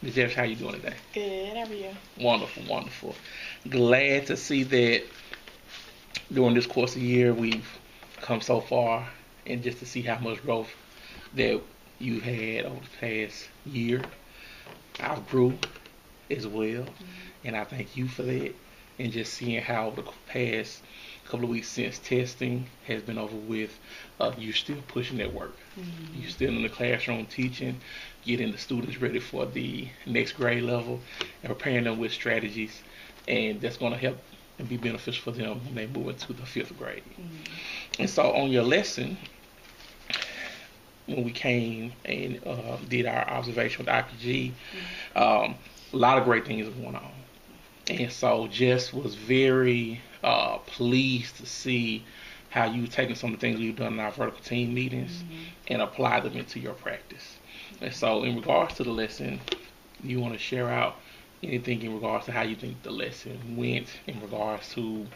Miss Jeffs, how you doing today? Good, how are you? Wonderful, wonderful. Glad to see that during this course of the year we've come so far, and just to see how much growth that you had over the past year. I grew as well, and I thank you for that. And just seeing how the past couple of weeks since testing has been over with, you're still pushing that work. You're still in the classroom teaching, getting the students ready for the next grade level, and preparing them with strategies, and that's going to help and be beneficial for them when they move into the fifth grade. And so on your lesson, when we came and did our observation with IPG, a lot of great things going on. And so just was very pleased to see how you taken some of the things we've done in our vertical team meetings and apply them into your practice. And so in regards to the lesson, you want to share out anything in regards to how you think the lesson went in regards to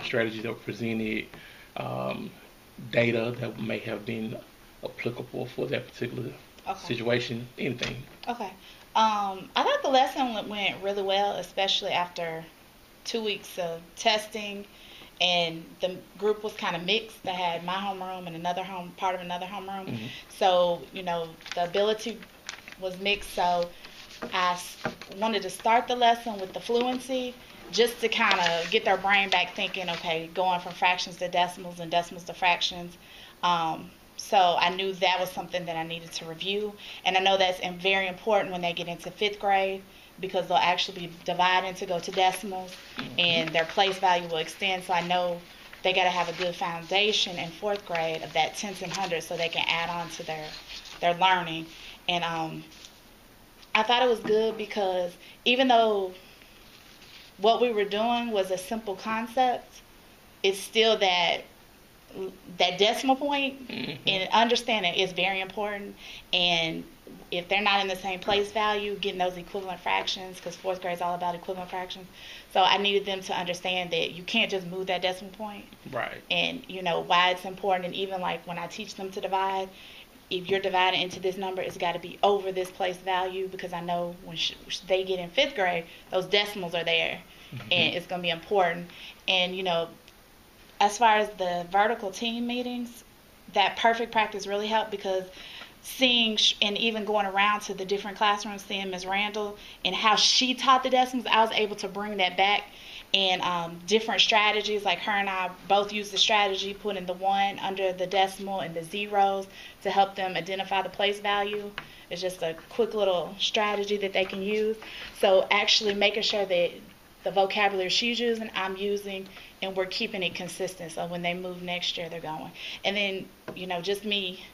strategies that were presented, data that may have been applicable for that particular situation, anything. Okay. I thought the lesson went really well, especially after 2 weeks of testing, and the group was kind of mixed. I had my homeroom and part of another homeroom. So, the ability was mixed. So I wanted to start the lesson with the fluency, just to kind of get their brain back thinking, okay, going from fractions to decimals and decimals to fractions. So I knew that was something that I needed to review. And I know that's very important when they get into fifth grade, because they'll actually be dividing to go to decimals, and their place value will extend. So I know they got to have a good foundation in fourth grade of that tenths and hundreds, so they can add on to their learning. And I thought it was good because even though what we were doing was a simple concept, it's still that decimal point, and understanding is very important. And if they're not in the same place value, getting those equivalent fractions, because fourth grade is all about equivalent fractions. So I needed them to understand that you can't just move that decimal point. Right. And why it's important. And even like when I teach them to divide, if you're dividing into this number, it's got to be over this place value, because I know when they get in fifth grade, those decimals are there, and it's going to be important. And as far as the vertical team meetings, that perfect practice really helped, because seeing and even going around to the different classrooms, seeing Ms. Randall and how she taught the decimals, I was able to bring that back. And different strategies, like her and I both used the strategy, putting the 1 under the decimal and the zeros to help them identify the place value. It's just a quick little strategy that they can use. So actually making sure that the vocabulary she's using, I'm using, and we're keeping it consistent. So when they move next year, they're going. And then, just me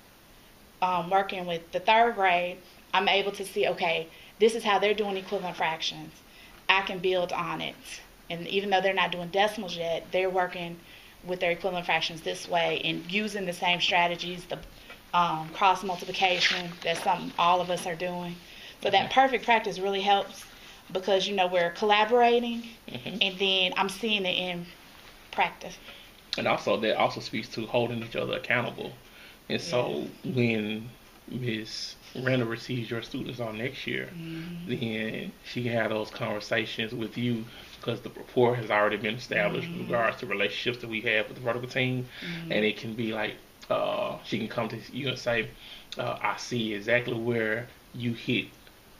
working with the third grade, I'm able to see, okay, this is how they're doing equivalent fractions. I can build on it. And even though they're not doing decimals yet, they're working with their equivalent fractions this way and using the same strategies, the cross multiplication. That's something all of us are doing. So that perfect practice really helps, because we're collaborating, and then I'm seeing it in practice. And also that also speaks to holding each other accountable. And so when Ms. Randall receives your students on next year, then she can have those conversations with you, because the rapport has already been established with regards to relationships that we have with the vertical team. And it can be like, she can come to you and say, I see exactly where you hit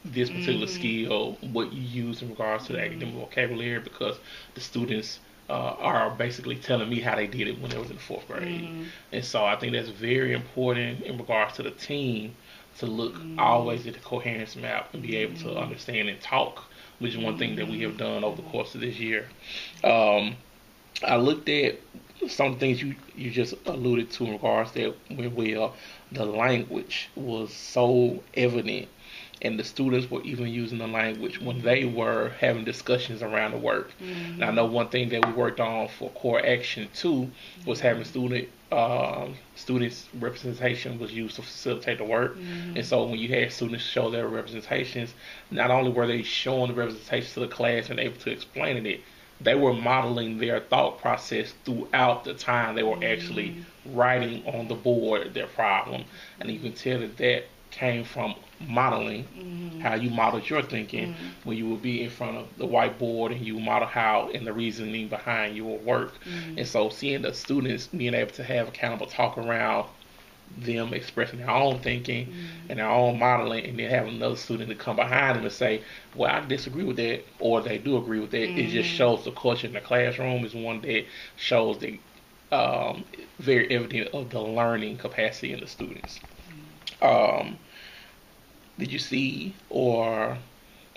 this particular skill, what you use in regards to the academic vocabulary, because the students are basically telling me how they did it when they was in the fourth grade. And so I think that's very important in regards to the team, to look always at the coherence map and be able to understand and talk, which is one thing that we have done over the course of this year. I looked at some of the things you just alluded to in regards that went well. The language was so evident, and the students were even using the language when they were having discussions around the work. And I know one thing that we worked on for core action 2 was having students representation was used to facilitate the work. And so when you had students show their representations, not only were they showing the representation to the class and able to explain it, they were modeling their thought process throughout the time they were actually writing on the board their problem. And you can tell that that came from modeling how you modeled your thinking when you would be in front of the whiteboard and you model how and the reasoning behind your work. And so seeing the students being able to have accountable talk around them expressing their own thinking and their own modeling, and then having another student to come behind them and say, well, I disagree with that, or they do agree with that. It just shows the culture in the classroom is one that shows the very evident of the learning capacity in the students. Did you see, or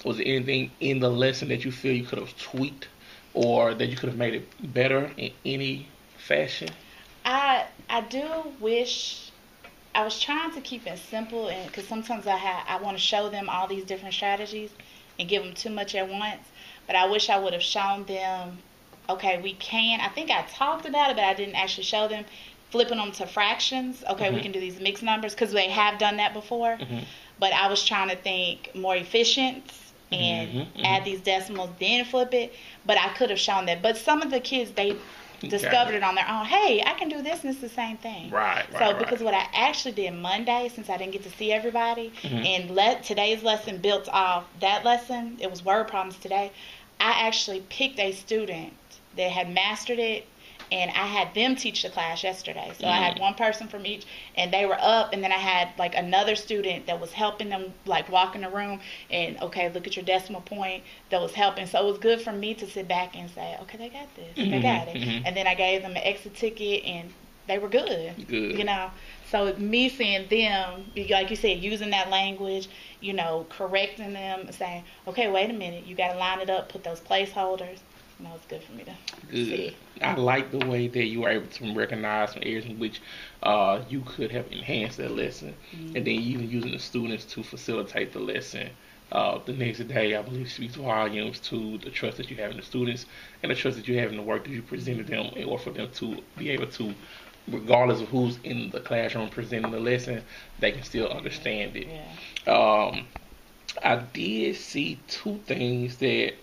was there anything in the lesson that you feel you could have tweaked or that you could have made it better in any fashion? I do wish I was trying to keep it simple, and because sometimes I want to show them all these different strategies and give them too much at once. But I wish I would have shown them, okay, we can. I think I talked about it, but I didn't actually show them flipping them to fractions. Okay, we can do these mixed numbers because they have done that before. But I was trying to think more efficient and add these decimals, then flip it. But I could have shown that. But some of the kids, they discovered it on their own. Hey, I can do this, and it's the same thing. Because what I actually did Monday, since I didn't get to see everybody, and today's lesson built off that lesson, it was word problems today. I actually picked a student that had mastered it, and I had them teach the class yesterday. So I had one person from each, and they were up, and then I had like another student that was helping them like walk in the room and, okay, look at your decimal point, that was helping. So it was good for me to sit back and say, okay, they got this, they got it. And then I gave them an exit ticket, and they were good. You know. So me seeing them, like you said, using that language, you know, correcting them, saying, okay, wait a minute, you got to line it up, put those placeholders. You know, it's good for me to see. I like the way that you were able to recognize some areas in which you could have enhanced that lesson, and then even using the students to facilitate the lesson. The next day, I believe, speaks volumes to the trust that you have in the students and the trust that you have in the work that you presented them, in order for them to be able to, regardless of who's in the classroom presenting the lesson, they can still understand it. I did see two things that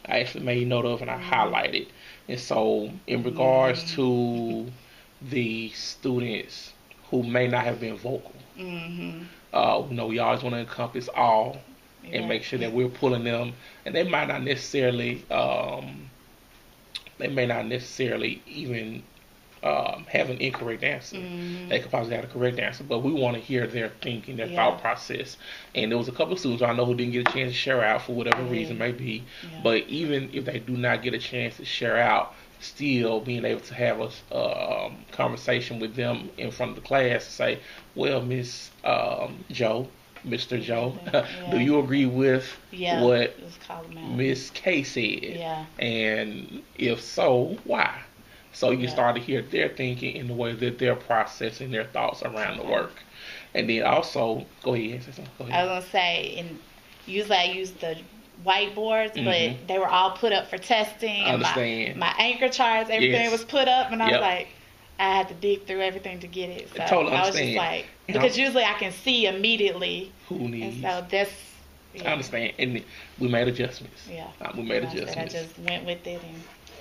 I actually made note of and I highlighted. And so in regards to the students who may not have been vocal, you know, we always want to encompass all and make sure that we're pulling them, and they might not necessarily even have an incorrect answer. They could possibly have a correct answer, but we want to hear their thinking, their thought process. And there was a couple of students I know who didn't get a chance to share out for whatever reason may be. But even if they do not get a chance to share out, still being able to have a conversation with them in front of the class to say, well, Miss Joe, Mr. Joe, do you agree with what Miss K said? And if so, why? So you start to hear their thinking in the way that they're processing their thoughts around the work. And then also, go ahead. I was going to say, and usually I use the whiteboards, but they were all put up for testing. I understand. My anchor charts, everything was put up, and I was like, I had to dig through everything to get it. So I totally understand. I was just like, because usually I can see immediately who needs. And so that's. I understand, and we made adjustments. We made adjustments. I just went with it,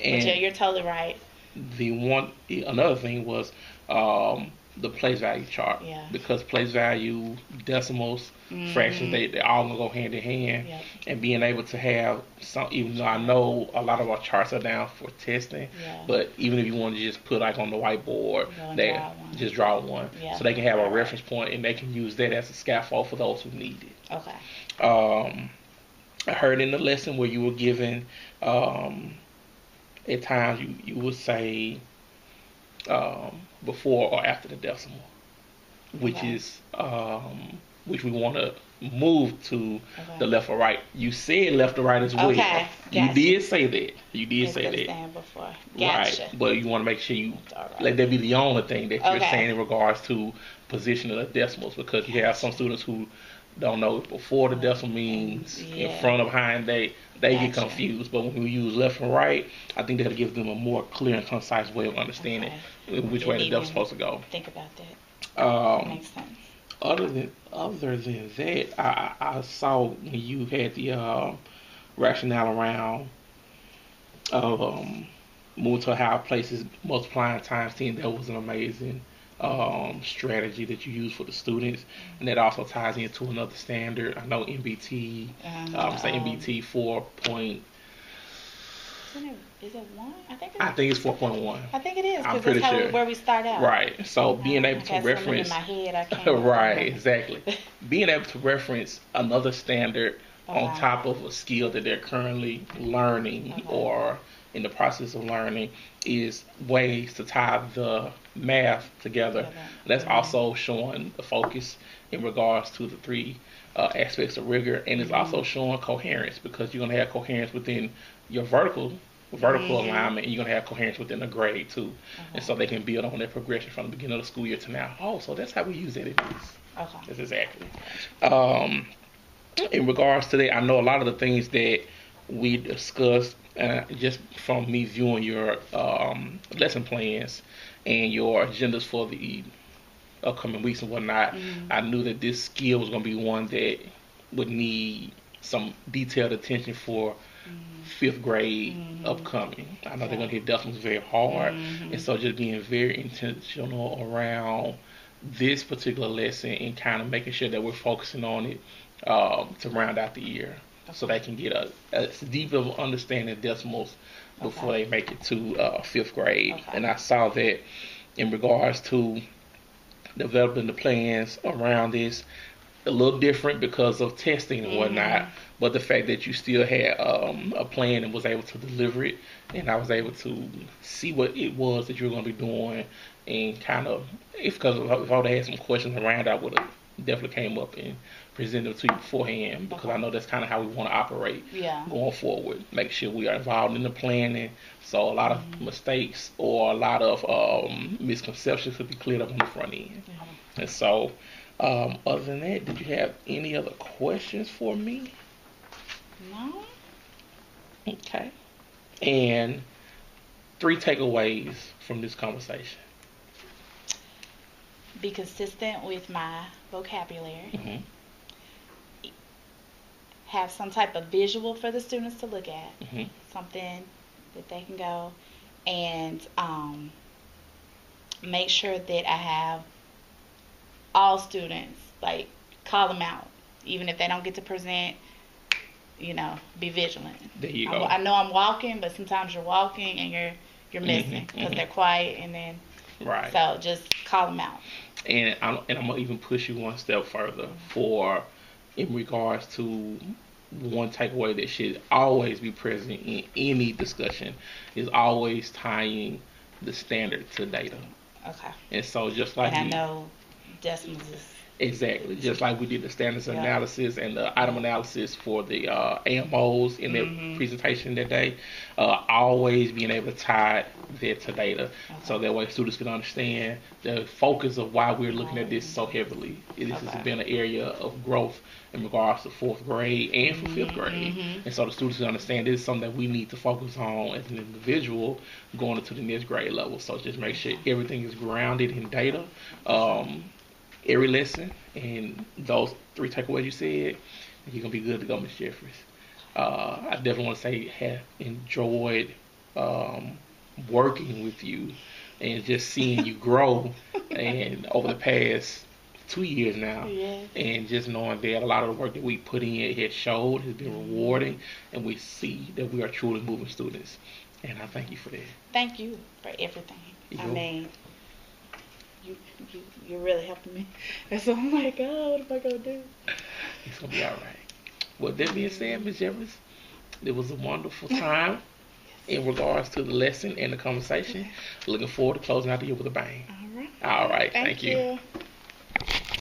and you're totally right. Another thing was the place value chart, because place value, decimals, fractions, they all gonna go hand in hand, and being able to have some, even though I know a lot of our charts are down for testing, but even if you want to just put like on the whiteboard, they just draw one, so they can have a reference point and they can use that as a scaffold for those who need it. Okay. I heard in the lesson where you were given at times you would say before or after the decimal, which is which we want to move to the left or right. You said left or right as well. Gotcha. You did say that. You did say that. Before. Gotcha. Right, but you want to make sure you let that be the only thing that you're saying in regards to position of the decimals, because you have some students who don't know before the decimal means in front of behind, they get confused. But when we use left and right, I think that'll give them a more clear and concise way of understanding which way the decimal's supposed to go. Think about that. Makes sense. Other than that, I saw when you had the rationale around Moving to a higher places, multiplying times 10, that was an amazing strategy that you use for the students. And that also ties into another standard. I know MBT, say MBT 4 point. Is it 1? I think it's 4.1. I think it is, I'm because pretty sure. where we start out. Right. So being able to reference. In my head, I can't right, exactly. Being able to reference another standard on top of a skill that they're currently learning or in the process of learning is ways to tie the math together. That's also showing the focus in regards to the three aspects of rigor, and it's also showing coherence, because you're going to have coherence within your vertical alignment, and you're going to have coherence within the grade too. And so they can build on their progression from the beginning of the school year to now. Oh, so that's how we use it in this. That's exactly. In regards to that, I know a lot of the things that we discussed, just from me viewing your lesson plans and your agendas for the upcoming weeks and whatnot, I knew that this skill was going to be one that would need some detailed attention for fifth grade upcoming. I know they're going to hit decimals very hard, and so just being very intentional around this particular lesson and kind of making sure that we're focusing on it to round out the year, so they can get a deep of understanding of decimals before they make it to fifth grade. And I saw that in regards to developing the plans around this, a little different because of testing and whatnot, but the fact that you still had a plan and was able to deliver it, and I was able to see what it was that you were going to be doing, and kind of, if I would have had some questions around, I would have definitely came up and presented them to you beforehand, because I know that's kind of how we want to operate going forward. Make sure we are involved in the planning, so a lot of mistakes or a lot of misconceptions could be cleared up on the front end. And so, other than that, did you have any other questions for me? No. Okay. And 3 takeaways from this conversation. Be consistent with my vocabulary. Have some type of visual for the students to look at. Something that they can go, and make sure that I have all students, like, call them out. Even if they don't get to present, be vigilant. There you go. I know I'm walking, but sometimes you're walking and you're missing because they're quiet, and then so just call them out. And I'm gonna even push you one step further in regards to one takeaway that should always be present in any discussion is always tying the standard to data. Okay. And so just like I know decimals is exactly just like we did the standards analysis and the item analysis for the AMOs in their presentation that day, always being able to tie that to data, so that way students can understand the focus of why we're looking at this so heavily. This has been an area of growth in regards to 4th grade and for 5th grade, and so the students can understand this is something that we need to focus on as an individual going into the next grade level. So just make sure everything is grounded in data. Every lesson, and those 3 takeaways you said, you're gonna be good to go, Ms. Jeffries. I definitely want to say have enjoyed working with you and just seeing you grow, and over the past 2 years now, and just knowing that a lot of the work that we put in has showed, has been rewarding, and we see that we are truly moving students. And I thank you for that. Thank you for everything. I mean, you're really helping me. And so I'm like, oh, what am I going to do? It's going to be all right. Well, that being said, Ms. Jeffries, it was a wonderful time in regards to the lesson and the conversation. Looking forward to closing out the year with a bang. All right. Thank you.